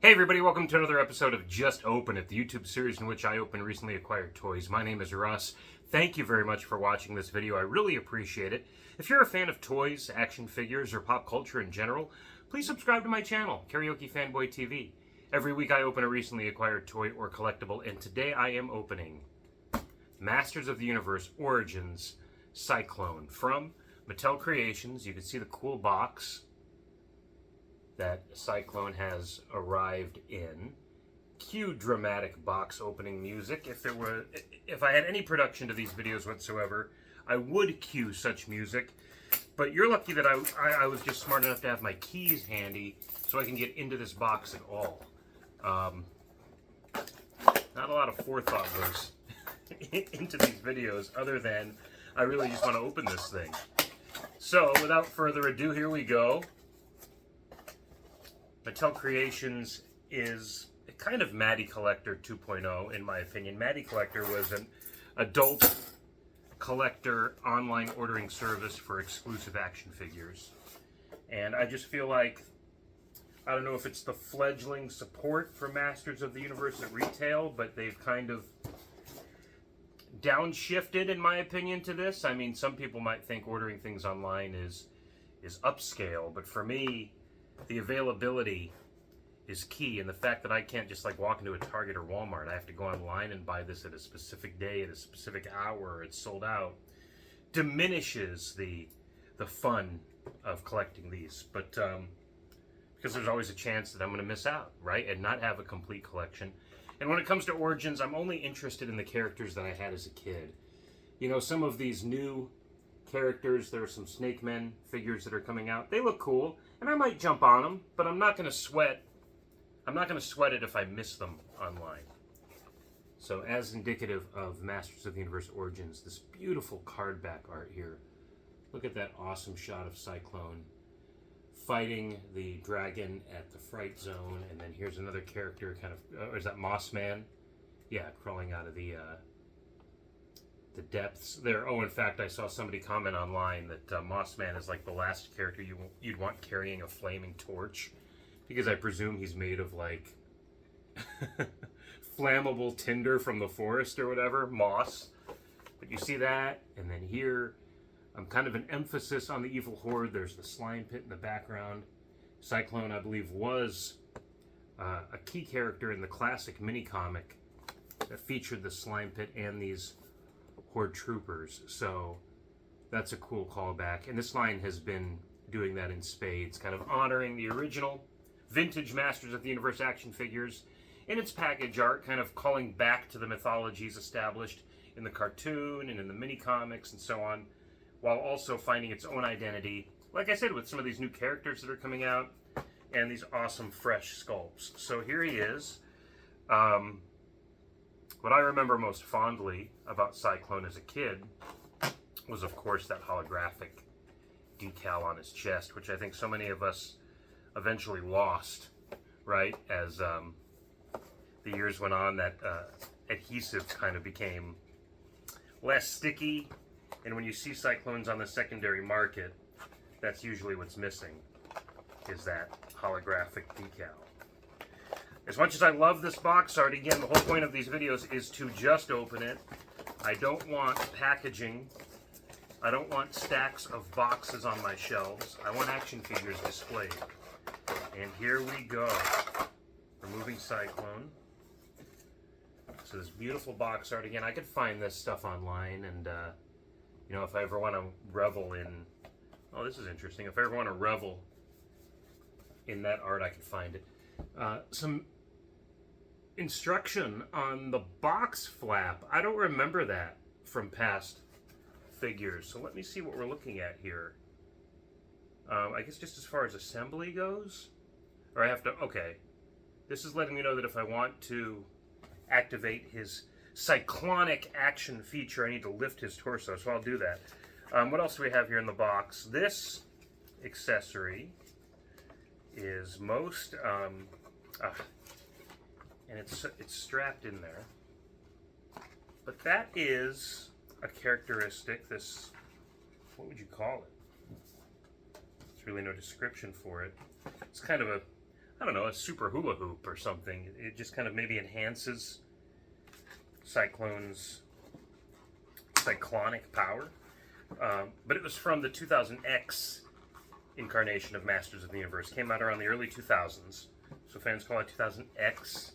Hey everybody, welcome to another episode of Just Open It, the YouTube series in which I open recently acquired toys. My name is Russ. Thank you very much for watching this video. I really appreciate it. If you're a fan of toys, action figures, or pop culture in general, please subscribe to my channel, Karaoke Fanboy TV. Every week I open a recently acquired toy or collectible, and today I am opening Masters of the Universe Origins Cyclone from Mattel Creations. You can see the cool box that Cyclone has arrived in. Cue dramatic box opening music. If I had any production to these videos whatsoever, I would cue such music. But you're lucky that I was just smart enough to have my keys handy so I can get into this box at all. Not a lot of forethought goes into these videos other than I really just want to open this thing. So without further ado, here we go. Mattel Creations is a kind of Matty Collector 2.0, in my opinion. Matty Collector was an adult collector online ordering service for exclusive action figures. And I just feel like, I don't know if it's the fledgling support for Masters of the Universe at retail, but they've kind of downshifted, in my opinion, to this. I mean, some people might think ordering things online is upscale, but for me, the availability is key, and the fact that I can't just like walk into a Target or Walmart. I have to go online and buy this at a specific day, at a specific hour, it's sold out, diminishes the fun of collecting these. But because there's always a chance that I'm going to miss out, right, and not have a complete collection. And when it comes to Origins, I'm only interested in the characters that I had as a kid. You know, some of these new characters, there are some Snake Men figures that are coming out. They look cool, and I might jump on them, but I'm not going to sweat. I'm not going to sweat it if I miss them online. So, as indicative of Masters of the Universe Origins, this beautiful card back art here. Look at that awesome shot of Cyclone fighting the dragon at the Fright Zone, and then here's another character, kind of, or is that Moss Man? Yeah, crawling out of the depths there. Oh, in fact, I saw somebody comment online that Moss Man is like the last character you'd want carrying a flaming torch, because I presume he's made of like flammable tinder from the forest or whatever, moss. But you see that, and then here, kind of an emphasis on the evil horde. There's the slime pit in the background. Cyclone, I believe, was a key character in the classic mini comic that featured the slime pit and these horde troopers, so that's a cool callback. And this line has been doing that in spades, kind of honoring the original vintage Masters of the Universe action figures in its package art, kind of calling back to the mythologies established in the cartoon and in the mini comics and so on, while also finding its own identity, like I said, with some of these new characters that are coming out and these awesome fresh sculpts. So here he is. What I remember most fondly about Cyclone as a kid was, of course, that holographic decal on his chest, which I think so many of us eventually lost, right? As the years went on, that adhesive kind of became less sticky, and when you see Cyclones on the secondary market, that's usually what's missing, is that holographic decal. As much as I love this box art, again, the whole point of these videos is to just open it. I don't want packaging. I don't want stacks of boxes on my shelves. I want action figures displayed. And here we go. Removing Cyclone. So this beautiful box art. Again, I could find this stuff online, and you know, if I ever want to revel in, oh, this is interesting. If I ever want to revel in that art, I could find it. Some instruction on the box flap. I don't remember that from past figures, so let me see what we're looking at here. I guess just as far as assembly goes, or I have to, okay, this is letting me know that if I want to activate his cyclonic action feature, I need to lift his torso, so I'll do that. What else do we have here in the box? This accessory is most, and it's strapped in there. But that is a characteristic, this, what would you call it? There's really no description for it. It's kind of a, I don't know, a super hula hoop or something. It just kind of maybe enhances Cyclone's cyclonic power. But it was from the 2000X incarnation of Masters of the Universe. Came out around the early 2000s, so fans call it 2000X.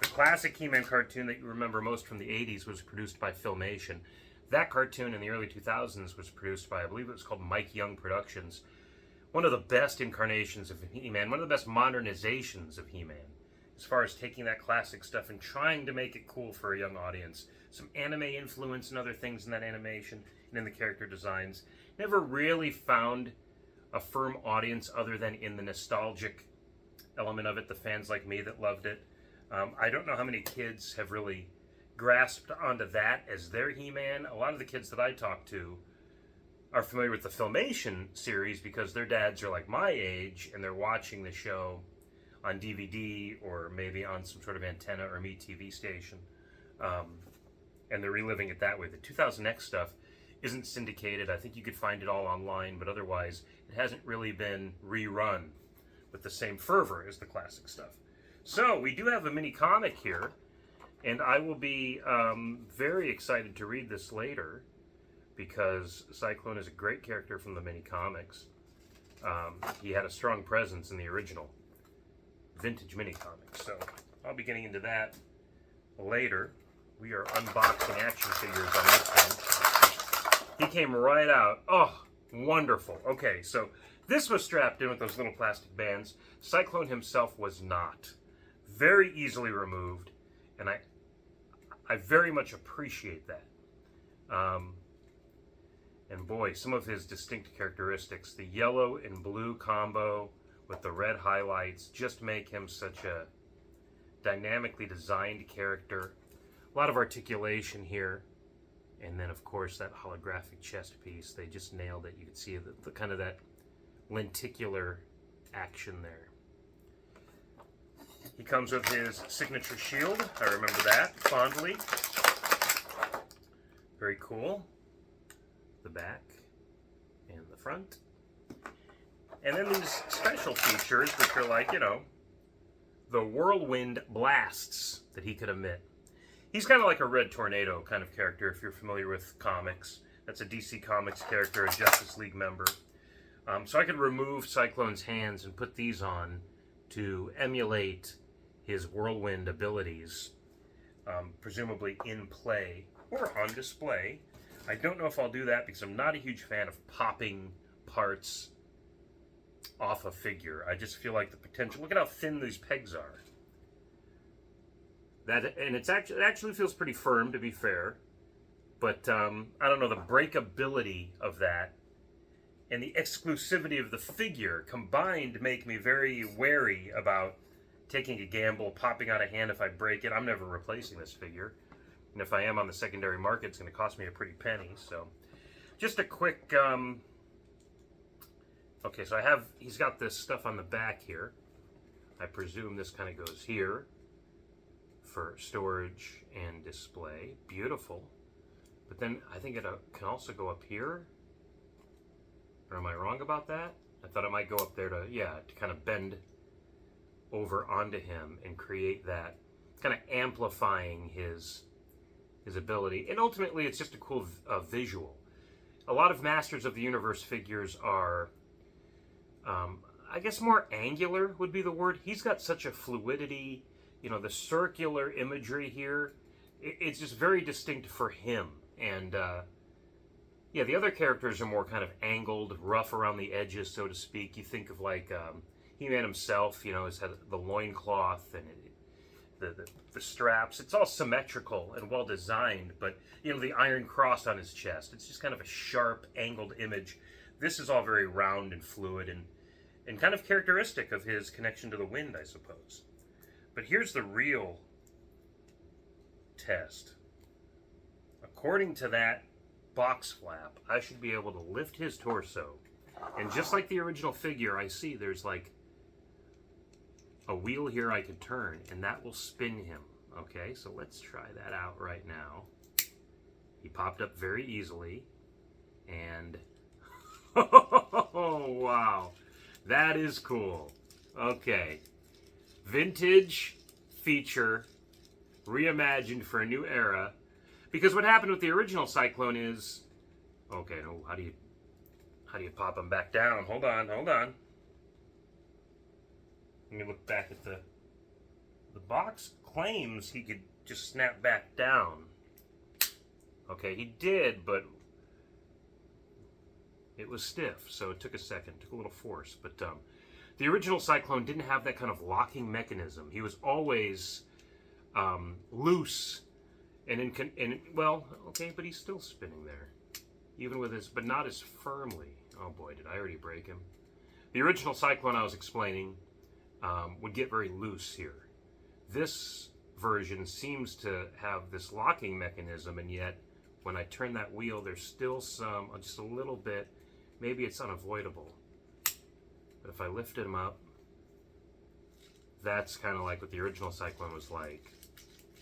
The classic He-Man cartoon that you remember most from the 80s was produced by Filmation. That cartoon in the early 2000s was produced by, I believe it was called Mike Young Productions. One of the best incarnations of He-Man, one of the best modernizations of He-Man, as far as taking that classic stuff and trying to make it cool for a young audience. Some anime influence and other things in that animation and in the character designs. Never really found a firm audience other than in the nostalgic element of it, the fans like me that loved it. I don't know how many kids have really grasped onto that as their He-Man. A lot of the kids that I talk to are familiar with the Filmation series because their dads are like my age and they're watching the show on DVD or maybe on some sort of antenna or MeTV station. And they're reliving it that way. The 2000X stuff isn't syndicated. I think you could find it all online, but otherwise it hasn't really been rerun with the same fervor as the classic stuff. So we do have a mini comic here, and I will be very excited to read this later because Cyclone is a great character from the mini comics. He had a strong presence in the original vintage mini comics, so I'll be getting into that later. We are unboxing action figures on this one. He came right out. Oh, wonderful. Okay, so this was strapped in with those little plastic bands. Cyclone himself was not. Very easily removed, and I very much appreciate that. And boy, some of his distinct characteristics, the yellow and blue combo with the red highlights, just make him such a dynamically designed character. A lot of articulation here, and then of course that holographic chest piece. They just nailed it. You can see the kind of that lenticular action there. He comes with his signature shield. I remember that fondly. Very cool. The back and the front. And then these special features, which are like, you know, the whirlwind blasts that he could emit. He's kind of like a Red Tornado kind of character, if you're familiar with comics. That's a DC Comics character, a Justice League member. So I could remove Cyclone's hands and put these on to emulate his whirlwind abilities, presumably in play or on display. I don't know if I'll do that because I'm not a huge fan of popping parts off a figure. I just feel like the potential. Look at how thin these pegs are. And it actually feels pretty firm, to be fair. But I don't know, the breakability of that and the exclusivity of the figure combined make me very wary about taking a gamble, popping out a hand if I break it. I'm never replacing this figure. And if I am on the secondary market, it's going to cost me a pretty penny. So just a quick... okay, so he's got this stuff on the back here. I presume this kind of goes here for storage and display. Beautiful. But then I think it can also go up here. Or am I wrong about that? I thought it might go up there to kind of bend over onto him and create that, kind of amplifying his ability. And ultimately, it's just a cool visual. A lot of Masters of the Universe figures are, I guess more angular would be the word. He's got such a fluidity, you know, the circular imagery here. It's just very distinct for him. And yeah, the other characters are more kind of angled, rough around the edges, so to speak. You think of like He-Man himself, you know, has had the loincloth and the straps. It's all symmetrical and well designed, but you know, the Iron Cross on his chest. It's just kind of a sharp, angled image. This is all very round and fluid and kind of characteristic of his connection to the wind, I suppose. But here's the real test. According to that box flap, I should be able to lift his torso. And just like the original figure, I see there's like a wheel here I could turn, and that will spin him. Okay, so let's try that out right now. He popped up very easily, and oh, wow, that is cool. Okay, Vintage feature reimagined for a new era. Because what happened with the original Cyclone is, okay, no, how do you pop them back down? Hold on. Let me look back at the box claims he could just snap back down. Okay, he did, but it was stiff, so it took a second, took a little force. But the original Cyclone didn't have that kind of locking mechanism. He was always loose and well, okay, but he's still spinning there, even with his, but not as firmly. Oh boy, did I already break him? The original Cyclone I was explaining would get very loose here. This version seems to have this locking mechanism, and yet when I turn that wheel, there's still some, just a little bit. Maybe it's unavoidable, but if I lift him up, that's kind of like what the original Cyclone was like.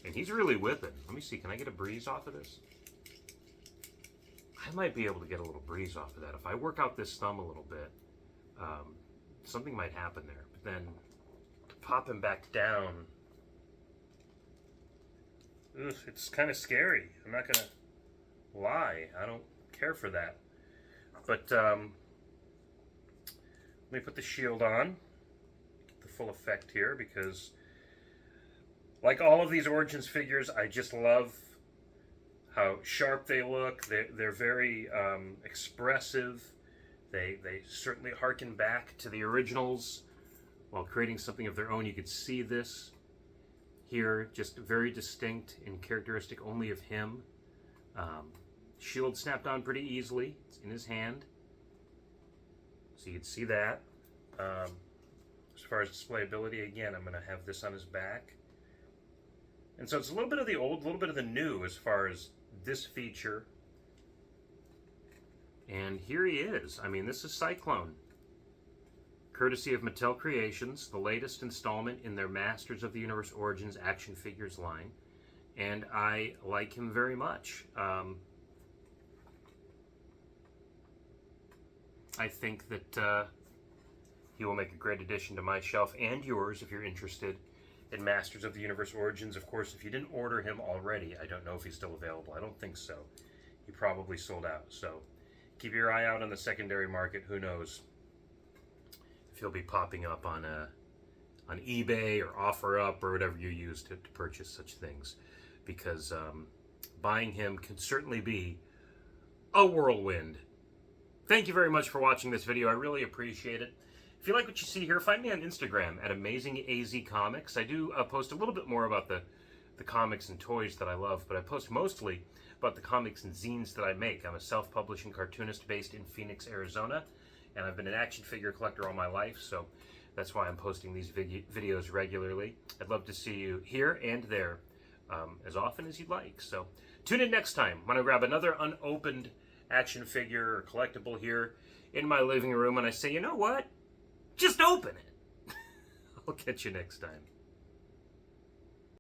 And he's really whipping. Let me see, can I get a breeze off of this? I might be able to get a little breeze off of that. If I work out this thumb a little bit, something might happen there. But then to pop him back down, it's kind of scary. I'm not going to lie. I don't care for that. But let me put the shield on, get the full effect here, because like all of these Origins figures, I just love how sharp they look. They're very expressive. They certainly harken back to the originals while creating something of their own. You could see this here, just very distinct and characteristic only of him. Shield snapped on pretty easily. It's in his hand, so you can see that. As far as displayability, again, I'm going to have this on his back. And so it's a little bit of the old, a little bit of the new as far as this feature. And here he is. I mean, this is Cyclone, courtesy of Mattel Creations, the latest installment in their Masters of the Universe Origins action figures line. And I like him very much. I think that he will make a great addition to my shelf and yours if you're interested in Masters of the Universe Origins. Of course, if you didn't order him already, I don't know if he's still available. I don't think so. He probably sold out. So keep your eye out on the secondary market. Who knows if he'll be popping up on eBay or OfferUp or whatever you use to purchase such things. Because buying him can certainly be a whirlwind. Thank you very much for watching this video. I really appreciate it. If you like what you see here, find me on Instagram at AmazingAZComics. I do post a little bit more about the comics and toys that I love, but I post mostly about the comics and zines that I make. I'm a self-publishing cartoonist based in Phoenix, Arizona, and I've been an action figure collector all my life, so that's why I'm posting these videos regularly. I'd love to see you here and there as often as you'd like. So tune in next time when I grab another unopened action figure or collectible here in my living room and I say, you know what? Just open it. I'll catch you next time.